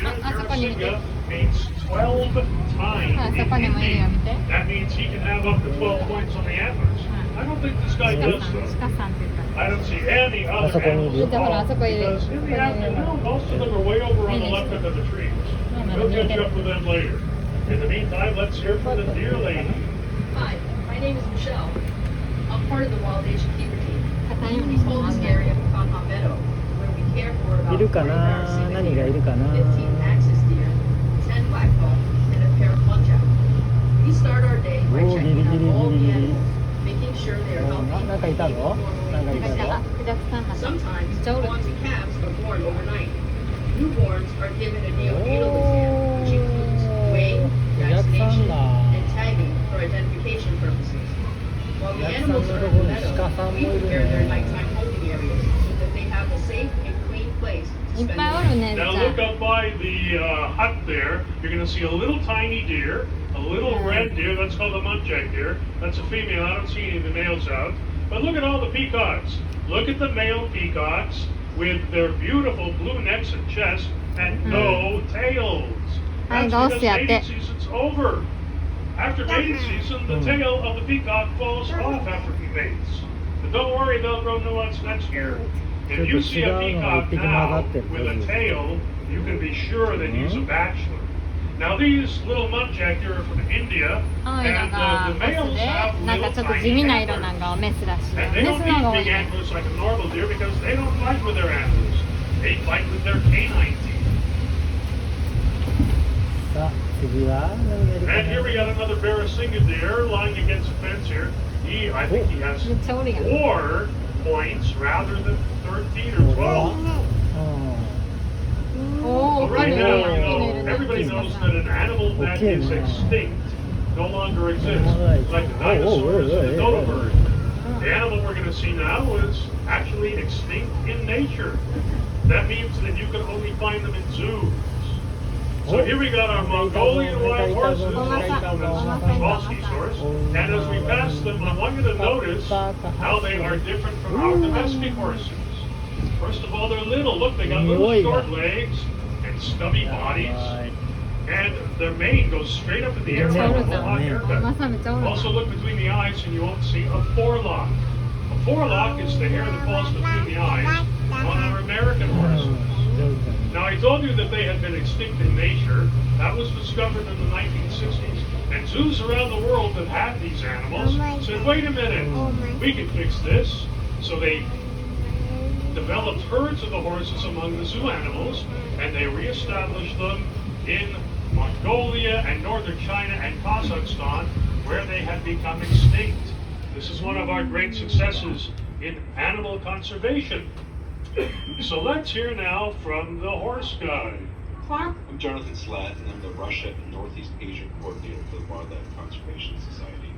そこに見て。 means 12 times. そこにもいるよ、見て。 That means he can have up to 12 points on the antlers. I don't think this guy does 鹿 though. さんって言った。 I don't see any other animals 見て、ほら、あ involved. そこいる。 Because in the afternoon, most of them are way over on the left end of the trees. We'll catch up with them later. In the meantime, let's hear from the deer lady. Hi, my name is Michelle. I'm part of the Wild Asian Keeper team. 硬い We ようにして hold ま this す area of Kanha Meadow, where we care for about いるか 40 な Barracuda 何がい deer, るかな 15 axis deer, 10 blackbuck, and a pair of muntjac. We start our day by Oh, checking out all the giri, giri, animals, making sure they are healthy なんかいた and の able なんかい to た normally の あ、クジャクさんだ。 Sometimes Jolly. fawns and calves are born overnight. Newborns are given a neonatal exam, which includes weighing, vaccination, and tagging for identification purposes. While the animals are in the meadow, we prepare their nighttime holding areas so that they have a safe and clean place to いっ spend ぱい the おる night. ね、じゃ Now look up by the hut there. You're going to see a little tiny deer, a little red deer. That's called a muntjac deer. That's a female. I don't see any of the males out. But look at all the peacocks. Look at the male peacocks with their beautiful blue necks and chests and no tails. Hi, That's go because see it. mating season's over. After mating season, the tail of the peacock falls off after he mates. But don't worry, they'll grow new ones next year. If you see a peacock now with a tail, you can be sure that he's a bachelor. Now these little muntjac deer are from India, 青いの and が the オス males で、 have なんか little ちょっと地 tiny 味な色な antlers. んがメスらしいよ。 And they メ don't スの方が need 多い big ね。 antlers like a normal deer because they don't fight with their antlers. They fight with their canine teeth. さあ次は何がいるか And here な we got another Barracuda deer lying against the fence here. I think he has めっちゃおるやん。 4 points rather than 13 or 12. お Well, ー、 right いる now, いる you いるい know, る everybody knows that an animal that is extinct no longer exists, like the dinosaurs and the dodo bird. The animal we're going to see now is actually extinct in nature. That means that you can only find them in zoos. So here we got our Mongolian white horses, also known as Kowalski's horse, and as we pass them, I want you to notice how they are different from our domestic horses. First of all, they're little. Look, they got little short legs and stubby bodies, and their mane goes straight up in the air like a mohawk マ haircut. サめっちゃおるな。 Also look between the eyes and you won't see a forelock. A forelock is the hair that falls between the eyes on our American horses. Now I told you that they had been extinct in nature. That was discovered in the 1960s. And zoos around the world that had these animals said, wait a minute, we can fix this. So they developed herds of the horses among the zoo animals, and they reestablished them in Mongolia and northern China and Kazakhstan, where they had become extinct. This is one of our great successes in animal conservation. So let's hear now from the horse guy. I'm Jonathan Slatt, and I'm the Russia and Northeast Asia coordinator for the Wildlife Conservation Society.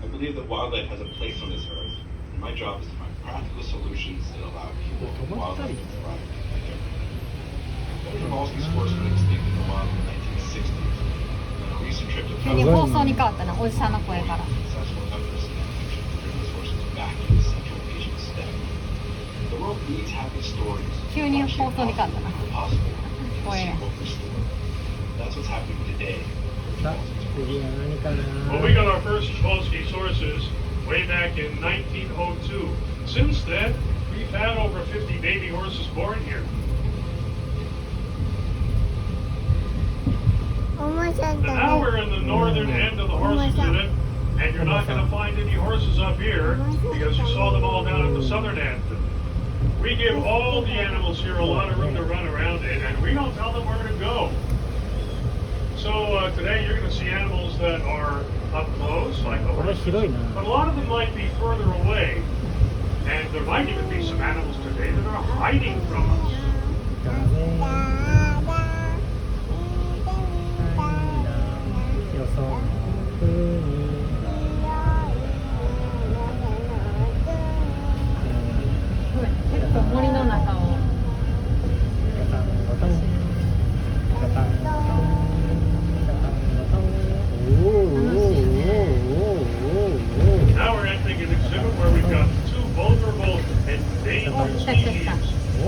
I believe that wildlife has a place on this earth, and my job is to find practical solutions that allow people and wildlife to thrive together. Kowalski's horse went extinct in the wild in the 1960s. On a recent trip to 急に California, 放送に変わったな、おじさんの声から。 successful efforts in bring this horses back in the Central Asian steppe. The world needs happy stories. 急に放送に変わったな。 Possible. 声。 That's what's happening today. さあ次は何か Well, な we got our first Kowalski's horses way back in 1902. Since then, we've had over 50 baby horses born here. And now we're in the northern end of the horses unit, and you're not going to find any horses up here because you saw them all down at the southern end. We give all the animals here a lot of room to run around in, and we don't tell them where to go. So today you're going to see animals that are up close, like the これ horses, 広いな but a lot of them might be further away. And there might even be some animals today that are hiding from us. ダメよその国結構森の中を。ガタンゴトンガタンゴトンガタンゴトンおーおーおーおーおー Now we're entering an exhibit where we've got two vulnerable and dangerous species.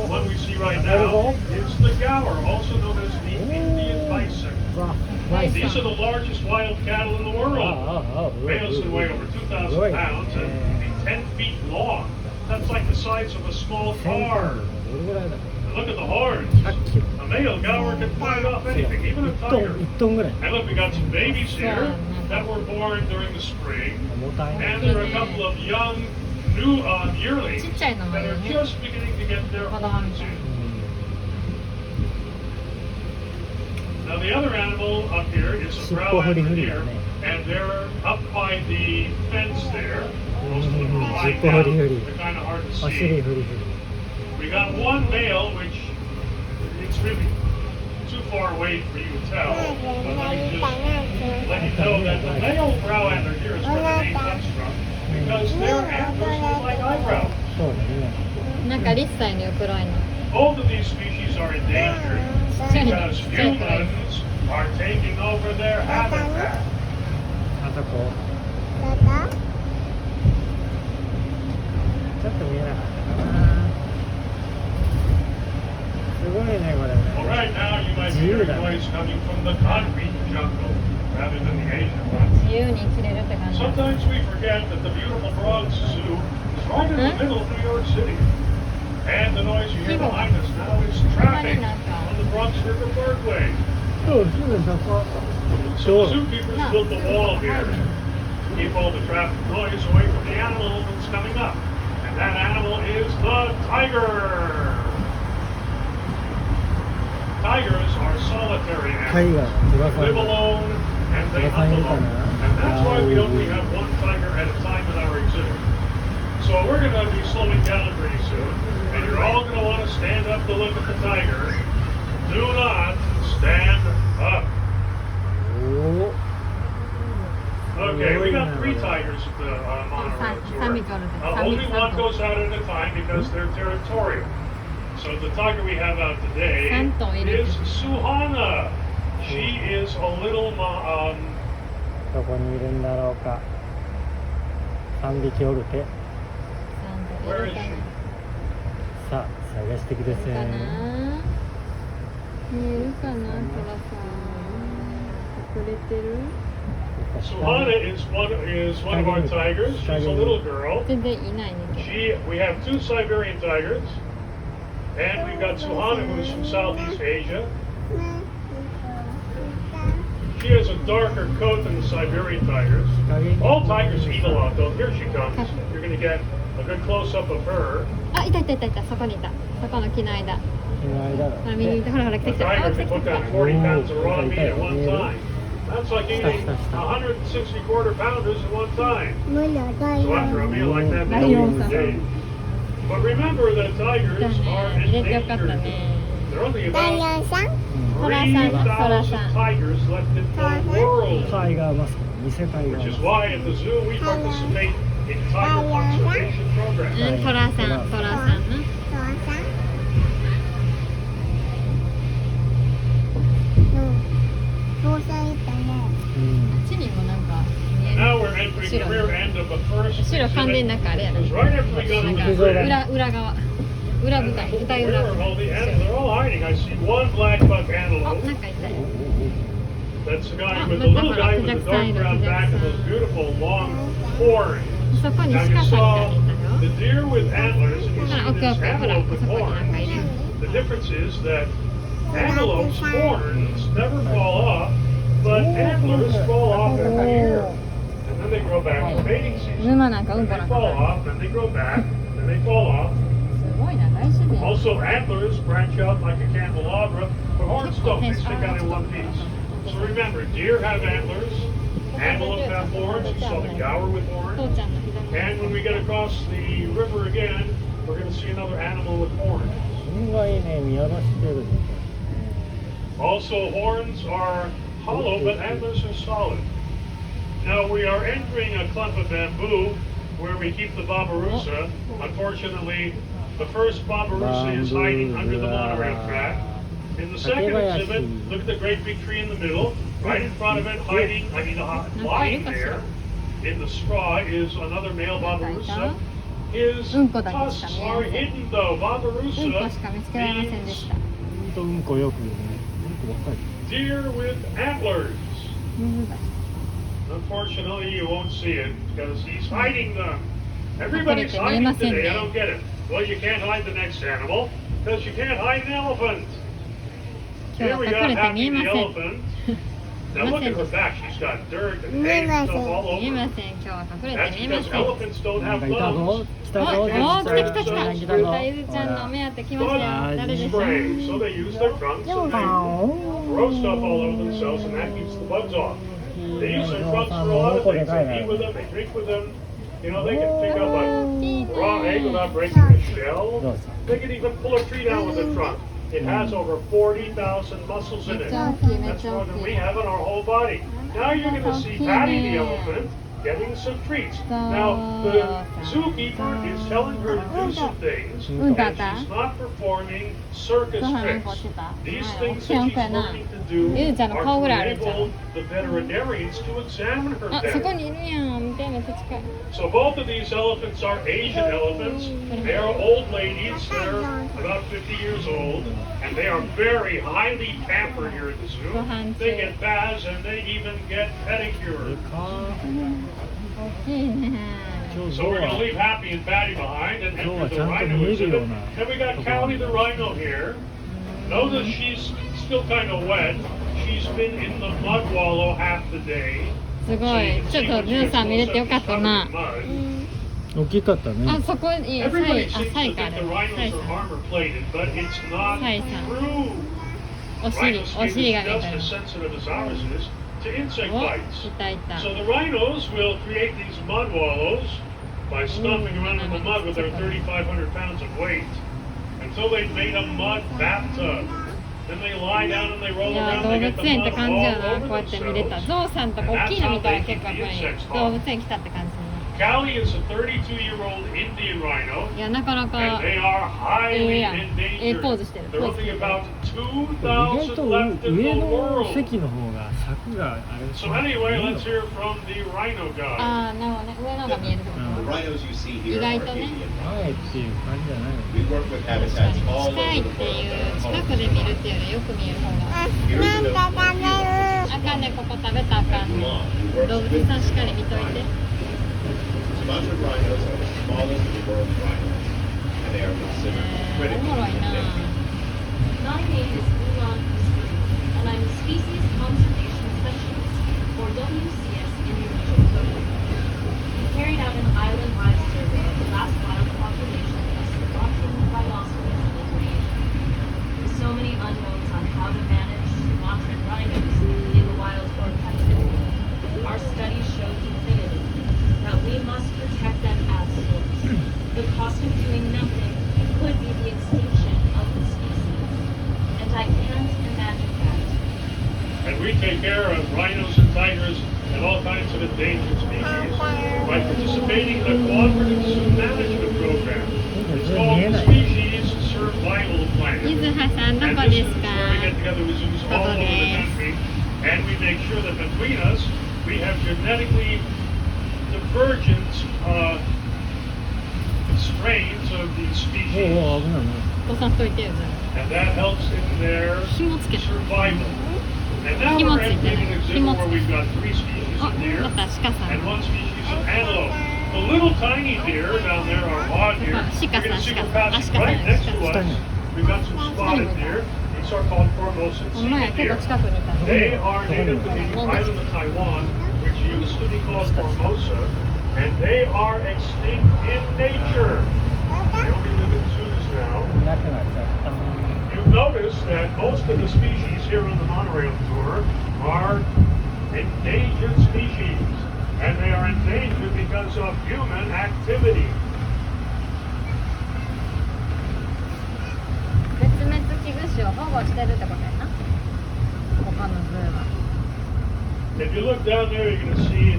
One we see right now is the also known as the Indian bison. わ、ナイス。 These are the largest wild cattle in the あ world. あ、Males can weigh over 2,000 pounds and be 10 feet long. That's like the size of a small 1000 car. どれぐらいだ And look at the horns. 100キロ A male gaur can fight off anything, even a 1 ト tiger. ン、1トンぐらい And look, we got some babies here that were born during the spring. 重たい And there are a couple of young new ち yearlings っちゃいのも that い are るね just beginning to get their 子供み horns たい in. Now the other animal up here is a 尻尾 brow フリ antlered フリだ deer, ね and they're up by the fence there. Most of them are lying 尻尾フリ down. フリ They're kind of hard to あ、尻 see. フリフリ We got one male, which it's really too far away for you to tell. But let me just let you know that the male brow antler deer is where the name comes from, because their antlers look like eyebrows. そうだねなんかリッサイの黒いの Both of these species are endangered because humans are taking over their habitat. あそこちょっと見えなかったかなすごいねこれ Well, right now you might be hearing noise coming from the concrete jungle rather than the Asian one. 自由に生きれるって感じ Sometimes we forget that the beautiful Bronx Zoo is right in the middle of New York City. And the noise you hear behind us now is traffic on the Bronx River Parkway. そうすぐそこ So the zookeepers built a wall here to keep all the traffic noise away from the animal that's coming up. And that animal is the tiger. Tigers are solitary タイ animals. ガー They 翼 live alone and they hunt alone. And that's why we only have one tiger at a time in our exhibit. So we're going to be slowing down pretty soon. And you're all going to want to stand up to look at the tiger. Do not stand up. おお Okay, we got 3 tigers at the monorail tour. Only one goes out at a time because they're territorial. So the tiger we have out today is Suhana. She is a little どこにいるんだろうか3匹おるて where is she? さあ探してください見えるかなトラさん隠れてる Suhana is one of our tigers. She's a little girl. 全然いないねんけど We have 2 Siberian tigers. And we've got Suhana, who's from Southeast Asia. She has a darker coat than the Siberian tigers. All tigers eat a lot, though. Here she comes. You're going to get a good close-up of her. あ、いたいたいたいた、そこにいたそこの木の間気の間だほら右にいたほらほら来 A て来てあ tiger 来て can 来て put 来て down 40 pounds of raw meat at one time. That's like eating 160 quarter pounders at one time. So after a meal like that, they don't eat for days. But remember that tigers are 入れてよかった endangered. ね There are only about トラさんねトラ 3,000 さん tigers left in the world. タイガーマスク偽タイガ Which ー is マ why at the zoo we participate in tiger conservation う programs. ん、トラさんトラさんなスクうんあっちにもなんか見え Now る we're entering the rear end of the first 後ろ完全 exhibit. なんかあれやな Because right after we go な to ん the か bridge, 裏側裏舞台舞台裏 where are all the animals? They're all hiding. I see one black buck あ、 antelope. なんかいたよ That's the guy with the little guy with the dark brown back and those beautiful long horns. そこに Now 鹿 you さん saw みたいな the deer with antlers and you ほら see 奥 this 奥ほら antelope そ with こになんかい horns. る The difference is that antelope's horns never fall off, but antlers fall off every year. And then they grow back in mating season. 沼なんかうん Then こ they なんか fall off, then they grow back, then they fall off. すごいな大自然 Also, antlers branch out like a candelabra, but horns don't. They stick out in one piece. So remember, deer have antlers, antelope have horns. You saw the gaur with 父 horns. ちゃんの左 And when we get across the river again, we're going to see another animal with horns. すごいね見下ろしてるね Also, horns are hollow, but antlers are solid. Now, we are entering a clump of bamboo where we keep the babirusa. Unfortunately, the first babirusa is hiding under the monorail track. In the second exhibit, look at the great big tree in the middle. Right in front of it, lying there in the straw is another male babirusa. His tusks are hidden though. うんこ Babirusa しか見つけられませんでし means たほんとうんこよく言うねばっかり。 Deer with antlers. 難しい Unfortunately, you won't see it because he's hiding them. Everybody's Bakit, hiding may today. I masin don't get it. Well, you can't hide the next animal because you can't hide an elephant. 今日 Here は we 隠 got れて見え Happy ま the せん elephant. Now look at her back. She's got dirt and hay and stuff all 見え over. ません今日は隠れ That's て見えま because せん elephants don't なん have かいたぞ thumbs. 来たぞお来た来た来た来たぞゆずちゃんのお目当て来ましたよ Bugs 誰でしょう spray, so they use their trunks and they throw stuff all over themselves, and that keeps the bugs off. They use their trunks for a lot of things. They eat with them, they drink with them. You know, they can pick up a raw egg without breaking the shell. They can even pull a tree down with their trunk. It has over 40,000 muscles in it. That's more than we have in our whole body. Now you're going to see Patty the elephant getting some treats. Now, the zookeeper is telling her to do some things, and she's not performing circus tricks. These things that she's learning to do are to enable the veterinarians to examine her あそこ better. にいるやん見てめっちゃ近い So both of these elephants are Asian elephants. They are old ladies. They're about 50 years old, and they are very highly pampered here at the zoo. They get baths and they even get pedicures. 大きいね So we're going to leave Happy and Patty behind and enter the rhino exhibit. And we got Callie the rhino here. Notice she's still kind of wet. She's been in the mud wallow half the day. すごいちょっとルーさん見れてよかったな大きかったね。あそこにサイ Everybody あ seems サイ to かあ think れ the サイ rhinos さ are ん armor plated, but it's not Sai-san. true. お尻 Rhino お skin 尻 is が見 just た as よ sensitive as ours is to insect お bites. いたいた So the rhinos will create these mud wallows by stomping around in the mud with their 3,500 pounds of weight until they've made a mud bathtub. Then they lie down and they roll いや around 動 and 物 they get the 園って mud 感じや all なこう over やって見れた themselves. ゾウさんとか大きいの見たら結構やっぱり動物園来たって感じ Callie is a 32-year-old Indian rhino, いやなかな and か they are highly Yeah. endangered. Poseしてる There are only about 意外 2,000 と left in 上 the の world. 席の方が柵があれ So anyway, let's hear from the rhino guy. ああなるほどね上のが見えるってこ The rhinos you see here are Igaito ne. Indian 前っ rhinos. ていう感じじゃないの。 We work with と habitats all 近い over っ the てい world. う近くで見るっていうよりよく見える方が Here's the note for you. あかんねここ食べたらあかんね Belong. We 動 work 物 with さんしっかり見といて Sumatra rhinos are the smallest of the world's rhinos, and they are considered お critically もろいな endangered. My name is Ulan Kusri, and I'm a Species Conservation Specialist for WCS Indonesia Program. We carried out an island-wide survey of the last wild population of Sumatran rhinoceros in Indonesia. With so many unknowns on how to manage Sumatran rhinos in the wild or captivity, our study showed definitively that we must protect them as source. The cost of doing nothing could be the extinction of the species. And I can't imagine that. And we take care of rhinos and tigers and all kinds of endangered species by participating in a cooperative zoo management program. It's called the Species Survival Plan. ゆずはさんど And こ this で is すか where we get together with zoos all over the country, and we make sure that between us we have genetically divergent strains of these おお species, 危ないね。おさんといてよ and that helps in their 紐つけた survival. And now we're entering an exhibit where we've got 3 species あ of deer また鹿さん and 1 species of antelope. The little tiny deer down there are odd deer. You're going to see them passing right next to us. We've got some spotted deer. These are called Formosan ほんまや sea 結構 deer. 近くにいた They are native to the island of Taiwan, which used to be called Formosa, and they are extinct in nature. They only live in zoos now. なくなっちゃった。 You've noticed that most of the species here on the monorail tour are endangered species, and they are endangered because of human activity. 絶滅危惧種を保護してるってことやな他のズーは If you look down there, you're going to see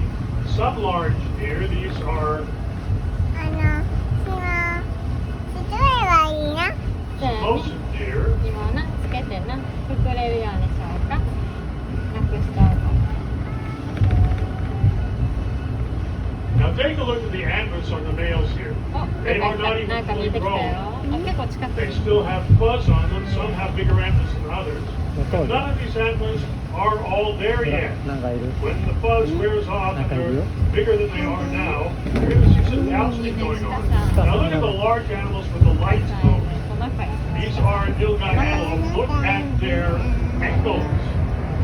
some large deer. These are Formosan deer. 紐をなつけてな膨れるようにしようかなくしちゃうか Now take a look at the antlers on the males here. お、 They な are ん not かなん even か見え fully てきたよ grown. あ、結構近く They に still have fuzz on them. Some have bigger antlers than others. 当時 None of these antlers are all there ほら yet. なんかいる When the fuzz wears off and they're bigger than they are now, you're going to see some jousting going on. Now look at the large animals with the lights going. トナカイ These are nilgai antelopes. Look at their ankles.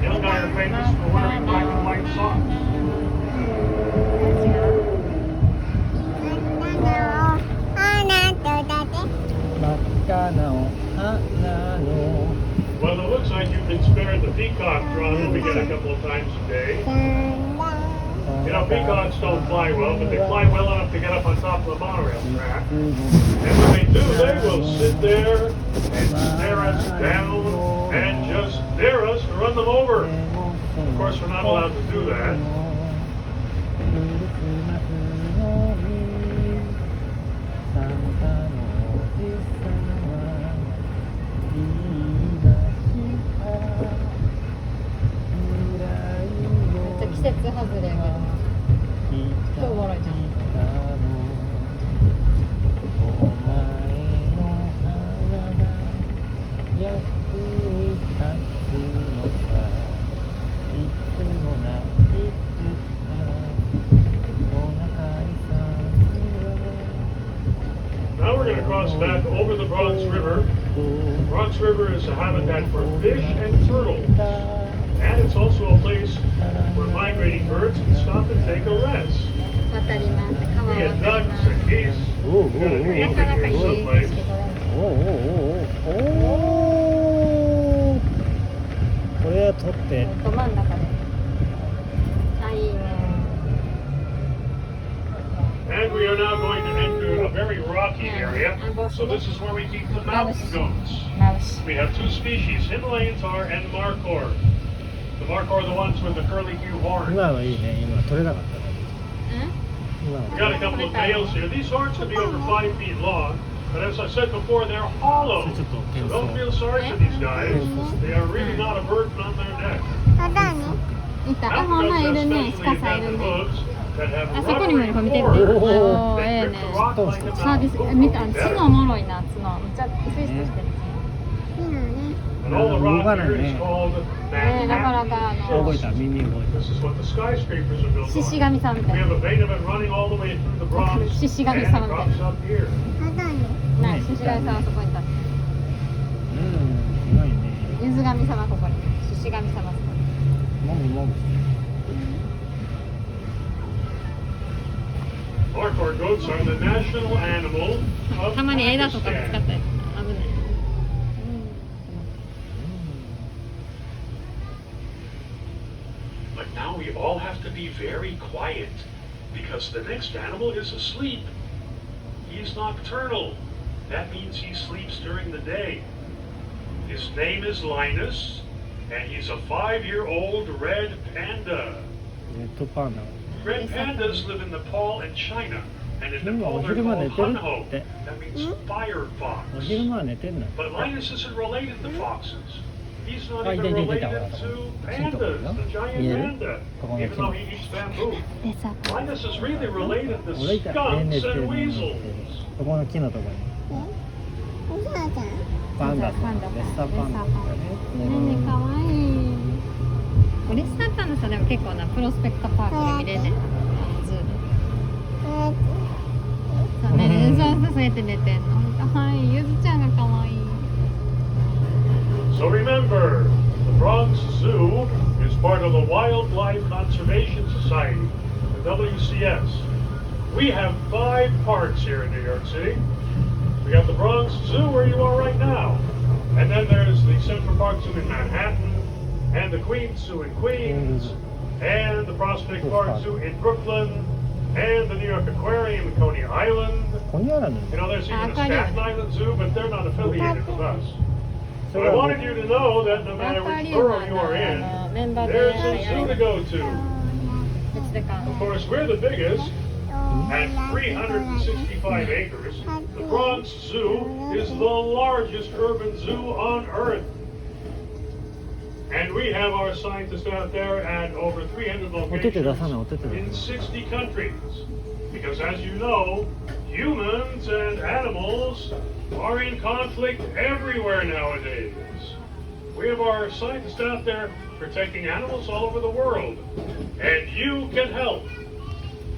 Nilgai are famous for wearing black and white socks. 真っ赤なお花の Well, it looks like you've been spared the peacock drone we get a couple of times a day. You know, peacocks don't fly well, but they fly well enough to get up on top of the monorail track. And when they do, they will sit there and stare us down and just dare us to run them over. Of course, we're not allowed to do that. It's 季節外れが超おもろいじゃん。Now we're going to cross back over the Bronx River. Bronx River is a habitat for fish and turtles. And it's also a place where migrating birds can stop and take a rest. 渡ります。川 We を get 渡り ducks ます。 and geese. Ooh, We've got a ooh, ooh. なかなかいい someplace. ですけど。おおおおおおこれは取ってど真ん中で。あ、いいね。 And we are now going to enter a very rocky area. So this is where we keep the mountain goats. マウシ。 We have two species, Himalayan tar and Markhor. The Markhor are the ones with the curly hue horns. 今はいいね今取れなかったね今 We got a couple of males here. These horns can be over 5 feet long, but as I said before, they're hollow. So don't feel sorry for these guys. They are really not a burden on their neck. いた。あ、ほんまいるね。 Especially 鹿さんいる adapted ね。 hooves that have あそこにもいる子見てるね。 rubbery お cords ー、ええ that ね grip the。rock like a サービス、 mountain. 見た。角おもろいな、角。めっちゃツイストしてる。 And all the rock here is called なかな Manhattan. か動いた耳動い This is what the skyscrapers are built 獅子 on. 神さんみ We たい have な。 a vein of it running all the way through the Bronx, and 獅子 it 神様みたい drops up here. な。獅子神さんはそこに立ってうんすごいねる。ゆず神様ここに。獅子神様そこに。もぐもぐ Markhor goats are the national animal of たまに枝とかぶつかった Pakistan. り。危ない。 But now we all have to be very quiet because the next animal is asleep. He's nocturnal. That means he sleeps during the day. His name is Linus, and he's a 5-year-old red panda. レッドパンダ Red pandas live in Nepal and China, and in Nepal they're 昼間寝 called てる hunho. って That means fire お fox. 昼間は寝てんの But Linus isn't related to foxes. He's not Ah, even hindi, related wala ka. to Sino to, no? pandas, the giant Hindi. panda, Ako nga even though sino. he eats bamboo. でさ、 Linus is really related to 俺いた寝 skunks てる and 寝てる weasels. そこの木のとこにパンダさんレッサーパンダとかねねえかわいい。レッサーパンダさでも結構なプロスペクトパークで見れんねん。ズーで。そうね、そうやって寝てんの。かわいい。ゆずちゃんがかわいい。 So remember, the Bronx Zoo is part of the Wildlife Conservation Society, the WCS. We have 5 parks here in New York City. We got the Bronx Zoo where you are right now. And then there's the Central Park Zoo in Manhattan, and the Queens Zoo in Queens, and the Prospect Park Zoo in Brooklyn, and the New York Aquarium in Coney Island. ここにあるの You know, there's even a Aquarium. Staten Island Zoo, but they're not affiliated with us. So I wanted you to know that no ア matter クア which リウム borough you are は in, メンバーで there's a や zoo る to go to. 別でか Of course, we're the biggest. At 365 acres, the Bronx Zoo is the largest urban zoo on Earth. And we have our scientists out there at over 300 お手手出さない locations お手手出 in さない 60 countries. Because as you know, humans and animals are in conflict everywhere nowadays. We have our scientists out there protecting animals all over the world. And you can help.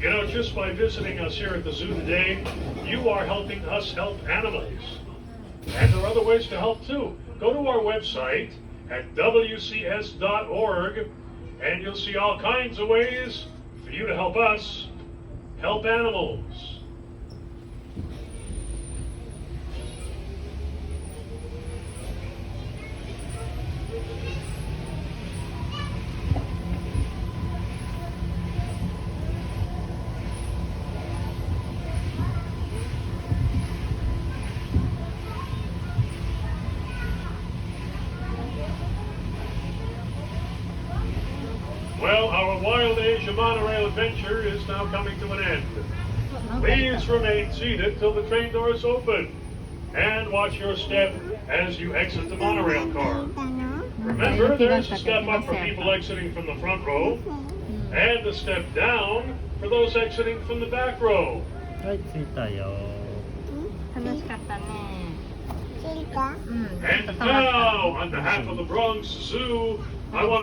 You know, just by visiting us here at the zoo today, you are helping us help animals. And there are other ways to help too. Go to our website at wcs.org and you'll see all kinds of ways for you to help us help animals. Well, our Wild Asia monorail adventure is now coming to an end. Please remain seated till the train doors open and watch your step as you exit the monorail car. Remember, there's a step up for people exiting from the front row and a step down for those exiting from the back row. はい、着いたよ。楽しかったね。And now, on behalf of the Bronx Zoo, I want